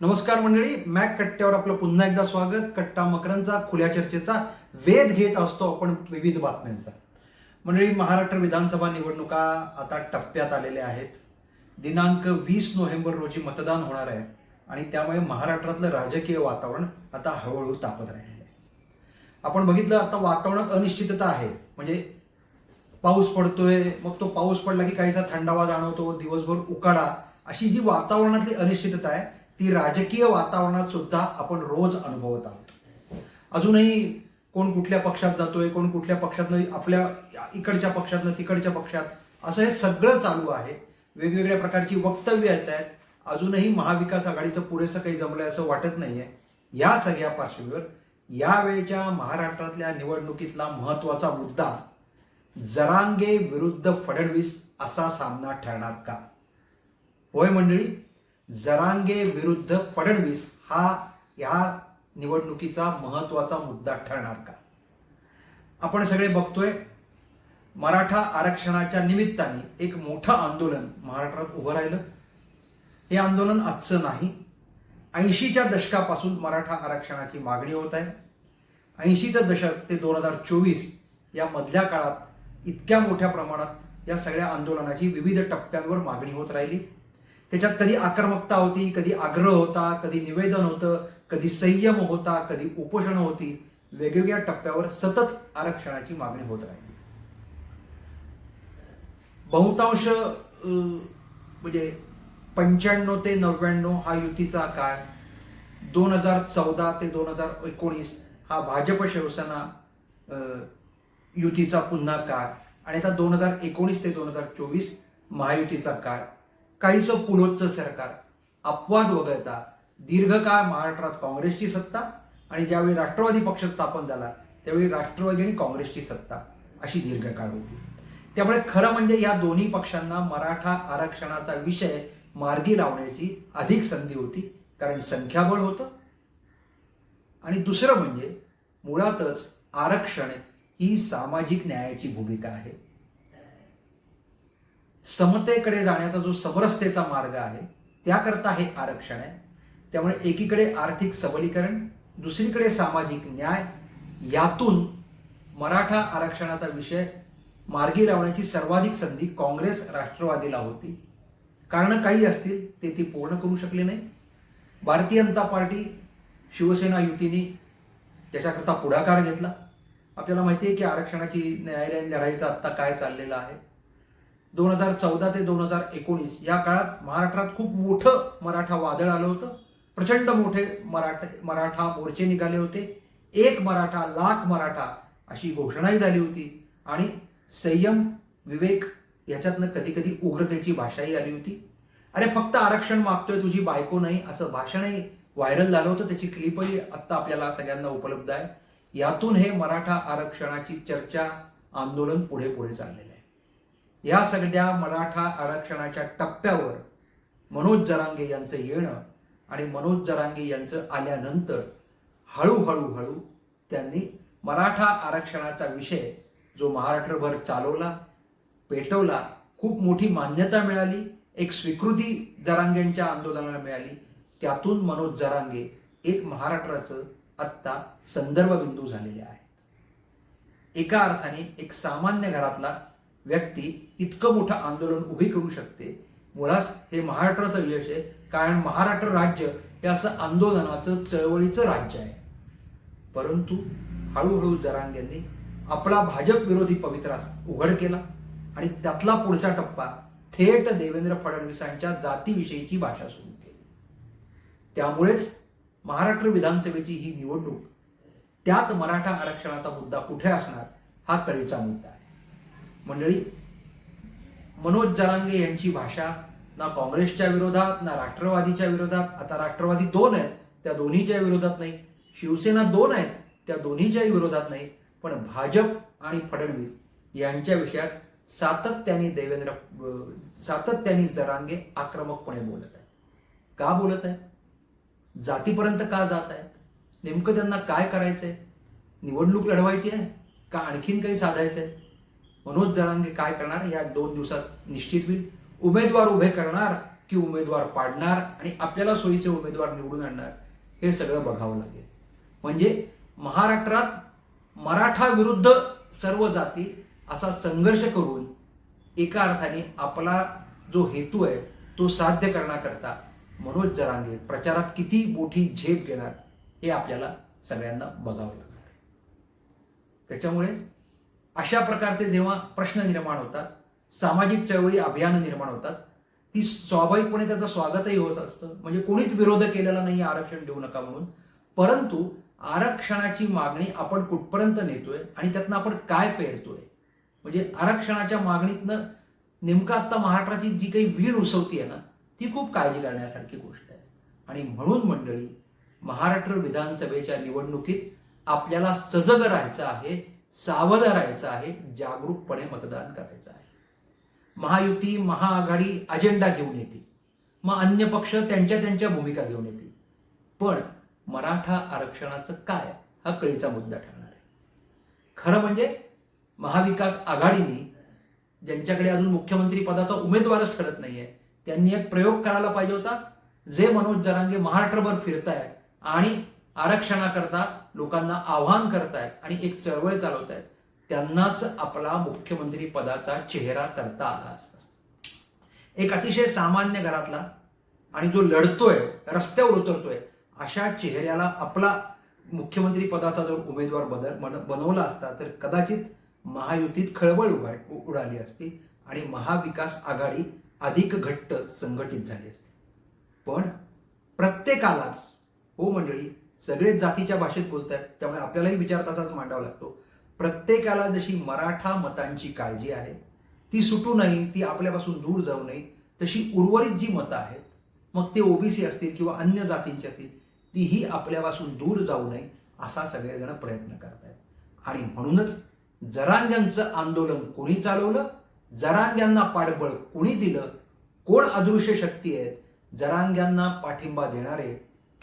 नमस्कार मंडळी, मॅक कट्ट्यावर आपलं पुन्हा एकदा स्वागत. कट्टा मकरंदचा खुल्या चर्चेचा वेध घेत असतो आपण विविध बातम्यांचा. मंडळी, महाराष्ट्र विधानसभा निवडणुका आता टप्प्यात आलेल्या आहेत. दिनांक 20 नोव्हेंबर रोजी मतदान होणार आहे आणि त्यामुळे महाराष्ट्रातलं राजकीय वातावरण आता हळूहळू तापत राहिलेलं आहे. आपण बघितलं, आता वातावरणात अनिश्चितता आहे. म्हणजे पाऊस पडतोय, मग तो पाऊस पडला की काहीसा थंडावा जाणवतो, दिवसभर उकाडा, अशी जी वातावरणातली अनिश्चितता आहे ती राजकीय वातावरणात सुद्धा आपण रोज अनुभवत आहोत. अजूनही कोण कुठल्या पक्षात जातोय, कोण कुठल्या पक्षातनं, आपल्या इकडच्या पक्षातनं तिकडच्या पक्षात, असं हे सगळं चालू आहे. वेगवेगळ्या प्रकारची वक्तव्य येत आहेत. अजूनही महाविकास आघाडीचं पुरेसं काही जमलंय असं वाटत नाहीये. या सगळ्या पार्श्वभूमीवर यावेळच्या महाराष्ट्रातल्या निवडणुकीतला महत्वाचा मुद्दा जरांगे विरुद्ध फडणवीस असा सामना ठरणार का? होय मंडळी, जरांगे विरुद्ध फडणवीस हा या निवडणुकीचा महत्वाचा मुद्दा ठरणार का? आपण सगळे बघतोय, मराठा आरक्षणाच्या निमित्ताने एक मोठं आंदोलन महाराष्ट्रात उभं राहिलं. हे आंदोलन आजचं नाही. 80च्या दशकापासून मराठा आरक्षणाची मागणी होत आहे. 80चं दशक ते 2024 या मधल्या काळात इतक्या मोठ्या प्रमाणात या सगळ्या आंदोलनाची विविध टप्प्यांवर मागणी होत राहिली. त्याच्यात कधी आक्रमकता होती, कधी आग्रह होता, कधी निवेदन होतं, कधी संयम होता, कधी उपोषण होती. वेगवेगळ्या टप्प्यावर सतत आरक्षणाची मागणी होत राहिली. बहुतांश म्हणजे 95 ते 99 हा युतीचा काळ, 2014 ते 2019 हा भाजप शिवसेना युतीचा पुन्हा काळ, आणि आता 2019 ते 2024 महायुतीचा काळ. काहीसं पुलोचं सरकार, अपवाद वगळता दीर्घकाळ महाराष्ट्रात काँग्रेसची सत्ता, आणि ज्यावेळी राष्ट्रवादी पक्ष स्थापन झाला त्यावेळी राष्ट्रवादी आणि काँग्रेसची सत्ता, अशी दीर्घकाळ होती. त्यामुळे खरं म्हणजे या दोन्ही पक्षांना मराठा आरक्षणाचा विषय मार्गी लावण्याची अधिक संधी होती, कारण संख्याबळ होतं. आणि दुसरं म्हणजे मुळातच आरक्षण ही सामाजिक न्यायाची भूमिका आहे. समतेकडे जाण्याचा जो समरसतेचा मार्ग आहे त्याकरता हे आरक्षण आहे. त्यामुळे एकीकडे आर्थिक सबलीकरण, दुसरीकडे सामाजिक न्याय, यातून मराठा आरक्षणाचा विषय मार्गी लावण्याची सर्वाधिक संधी काँग्रेस राष्ट्रवादीला होती. कारण काही असतील ते ती पूर्ण करू शकले नाही. भारतीय जनता पार्टी शिवसेना युतीने त्याच्याकरता पुढाकार घेतला. आपल्याला माहिती आहे की आरक्षणाची न्यायालयीन लढाईचा आत्ता काय चाललेला आहे. 2014 ते 2019 या काळात महाराष्ट्रात खूप मोठं मराठा वादळ आलं होतं. प्रचंड मोठे मराठा मोर्चे निघाले होते. एक मराठा लाख मराठा अशी घोषणाही झाली होती. आणि संयम, विवेक याच्यातनं कधी कधी उग्रतेची भाषाही आली होती. अरे फक्त आरक्षण मागतोय, तुझी बायको नाही, असं भाषणही व्हायरल झालं होतं. त्याची क्लिपही आत्ता आपल्याला सगळ्यांना उपलब्ध आहे. यातून हे मराठा आरक्षणाची चर्चा, आंदोलन पुढे पुढे चाललेलं आहे. या सगळ्या मराठा आरक्षणाच्या टप्प्यावर मनोज जरांगे यांचं येणं आणि मनोज जरांगे यांचं आल्यानंतर हळूहळू त्यांनी मराठा आरक्षणाचा विषय जो महाराष्ट्रभर चालवला, पेटवला, खूप मोठी मान्यता मिळाली, एक स्वीकृती जरांगेंच्या आंदोलनाला मिळाली. त्यातून मनोज जरांगे एक महाराष्ट्राचं आत्ता संदर्भ बिंदू झालेले आहेत. एका अर्थाने एक सामान्य घरातला व्यक्ती इतकं मोठं आंदोलन उभी करू शकते. मुळात हे महाराष्ट्राचं यश आहे, कारण महाराष्ट्र राज्य हे असं आंदोलनाचं, चळवळीचं राज्य आहे. परंतु हळूहळू जरांगेंनी आपला भाजप विरोधी पवित्रा उघड केला आणि त्यातला पुढचा टप्पा थेट देवेंद्र फडणवीसांच्या जातीविषयीची भाषा सुरू केली. त्यामुळेच महाराष्ट्र विधानसभेची ही निवडणूक, त्यात मराठा आरक्षणाचा मुद्दा कुठे असणार हा कळीचा मुद्दा आहे. मंडळी, मनोज जरांगे यांची भाषा ना काँग्रेसच्या विरोधात ना राष्ट्रवादीच्या विरोधात, आता राष्ट्रवादी 2 आहेत त्या दोन्हीच्या विरोधात नाही, शिवसेना 2 आहेत त्या दोन्हीच्याही विरोधात नाही, पण भाजप आणि फडणवीस यांच्या विषयात सातत्याने जरांगे आक्रमकपणे बोलत आहेत. का बोलत आहेत? जातीपर्यंत का जात आहेत? नेमकं त्यांना काय करायचंय? निवडणूक लढवायची आहे का आणखीन काही साधायचं आहे? मनोज जरांगे काय करणार या 2 दिवसात निश्चित होईल. उमेदवार उभे करणार की उमेदवार पाडणार आणि आपल्याला सोयीचे उमेदवार निवडून आणणार, हे सगळं बघावं लागेल. म्हणजे महाराष्ट्रात मराठा विरुद्ध सर्व जाती असा संघर्ष करून एका अर्थाने आपला जो हेतू आहे तो साध्य करण्याकरता मनोज जरांगे प्रचारात किती मोठी झेप घेणार हे आपल्याला सगळ्यांना बघावं लागणार आहे. त्याच्यामुळे अशा प्रकारचे जेव्हा प्रश्न निर्माण होतात, सामाजिक चळवळी अभियान निर्माण होतात, ती स्वाभाविकपणे त्याचं स्वागतही होत असतं. म्हणजे कोणीच विरोध केलेला नाही आरक्षण देऊ नका म्हणून, परंतु आरक्षणाची मागणी आपण कुठपर्यंत नेतोय आणि त्यातनं आपण काय पेरतोय, म्हणजे आरक्षणाच्या मागणीतनं नेमकं आता महाराष्ट्राची जी काही वीण उसवती आहे ना, ती खूप काळजी करण्यासारखी गोष्ट आहे. आणि म्हणून मंडळी, महाराष्ट्र विधानसभेच्या निवडणुकीत आपल्याला सजग राहायचं आहे, सावध राहायचं आहे, जागरूकपणे मतदान करायचं आहे. महायुती, महाआघाडी अजेंडा घेऊन येते, मग अन्य पक्ष त्यांच्या भूमिका घेऊन येतील, पण मराठा आरक्षणाचं काय हा कळीचा मुद्दा ठरणार आहे. खरं म्हणजे महाविकास आघाडीने, ज्यांच्याकडे अजून मुख्यमंत्री पदाचा उमेदवारच ठरत नाहीये, त्यांनी एक प्रयोग करायला पाहिजे होता. जे मनोज जरांगे महाराष्ट्रभर फिरतायत आणि आरक्षणाकरता लोकांना आवाहन करतायत आणि एक चळवळ चालवतायत, त्यांनाच आपला मुख्यमंत्री पदाचा चेहरा करता आला असता. एक अतिशय सामान्य घरातला आणि जो लढतोय, रस्त्यावर उतरतोय, अशा चेहऱ्याला आपला मुख्यमंत्री पदाचा जर उमेदवार बनवला असता तर कदाचित महायुतीत खळबळ उडाली असती आणि महाविकास आघाडी अधिक घट्ट संघटित झाली असती. पण प्रत्येकालाच, हो मंडळी, सगळेच जातीच्या भाषेत बोलतात, त्यामुळे आपल्यालाही विचार तसाच मांडावा लागतो. प्रत्येकाला जशी मराठा मतांची काळजी आहे, ती सुटू नये, ती आपल्यापासून दूर जाऊ नये, तशी उर्वरित जी मतं आहेत, मग ते ओबीसी असतील किंवा अन्य जातींची असतील, तीही आपल्यापासून दूर जाऊ नये असा सगळेजण प्रयत्न करत आहेत. आणि म्हणूनच जरांग्यांचं आंदोलन कोणी चालवलं, जरांग्यांना पाठबळ कोणी दिलं, कोण अदृश्य शक्ती आहेत, जरांग्यांना पाठिंबा देणारे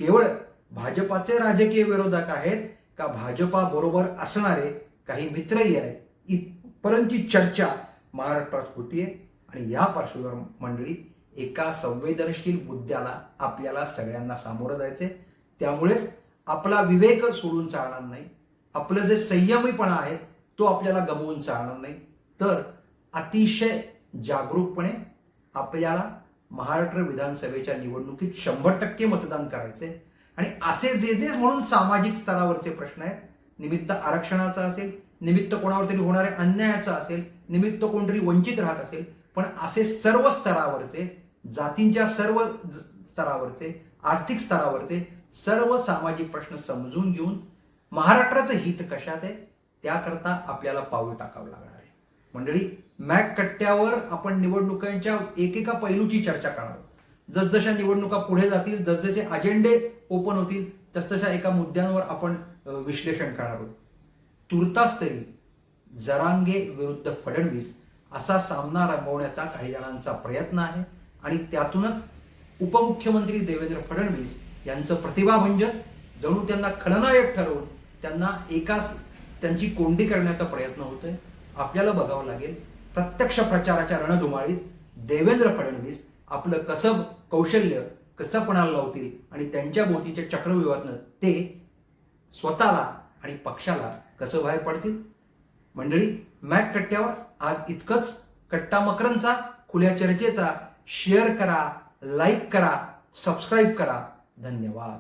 केवळ भाजपाचे राजकीय विरोधक आहेत का भाजपा बरोबर असणारे काही मित्रही आहेत, इथपर्यंतची चर्चा महाराष्ट्रात होतीये. आणि या पार्श्वभूमीवर मंडळी, एका संवेदनशील मुद्द्याला आपल्याला सगळ्यांना सामोरं जायचंय. त्यामुळेच आपला विवेक सोडून चालणार नाही, आपलं जे संयमीपणा आहे तो आपल्याला गमवून चालणार नाही, तर अतिशय जागरूकपणे आपल्याला महाराष्ट्र विधानसभेच्या निवडणुकीत 100% मतदान करायचंय. आणि असे जे जे म्हणून सामाजिक स्तरावरचे प्रश्न आहेत, निमित्त आरक्षणाचा असेल, निमित्त कोणावरतरी होणाऱ्या अन्यायाचा असेल, निमित्त कोणतरी वंचित राहत असेल, पण असे सर्व स्तरावरचे, जातींच्या सर्व स्तरावरचे, आर्थिक स्तरावरचे सर्व सामाजिक प्रश्न समजून घेऊन महाराष्ट्राचं हित कशात आहे त्याकरता आपल्याला पाऊल टाकावं लागणार आहे. मंडळी, मॅक कट्ट्यावर आपण निवडणुकांच्या एकेका पैलूची चर्चा करणार आहोत. जसजशा निवडणुका पुढे जातील, जसजसे अजेंडे ओपन होतील, तसतशा एका मुद्द्यांवर आपण विश्लेषण करणार आहोत. तुर्तास तरी जरांगे विरुद्ध फडणवीस असा सामना रंगवण्याचा काही जणांचा प्रयत्न आहे आणि त्यातूनच उपमुख्यमंत्री देवेंद्र फडणवीस यांचं प्रतिभाभंजन, जणू त्यांना खलनायक ठरवून त्यांची कोंडी करण्याचा प्रयत्न होतोय. आपल्याला बघावं लागेल प्रत्यक्ष प्रचाराच्या रणधुमाळीत देवेंद्र फडणवीस आपलं कसब कौशल्य कसं पणाला लावतील आणि त्यांच्या भोवतीच्या चक्रव्यूहातनं ते स्वतःला आणि पक्षाला कसं बाहेर पडतील. मंडळी, मॅक कट्ट्यावर आज इतकंच. कट्टा मकरंचा खुल्या चर्चेचा शेअर करा, लाईक करा, सबस्क्राईब करा. धन्यवाद.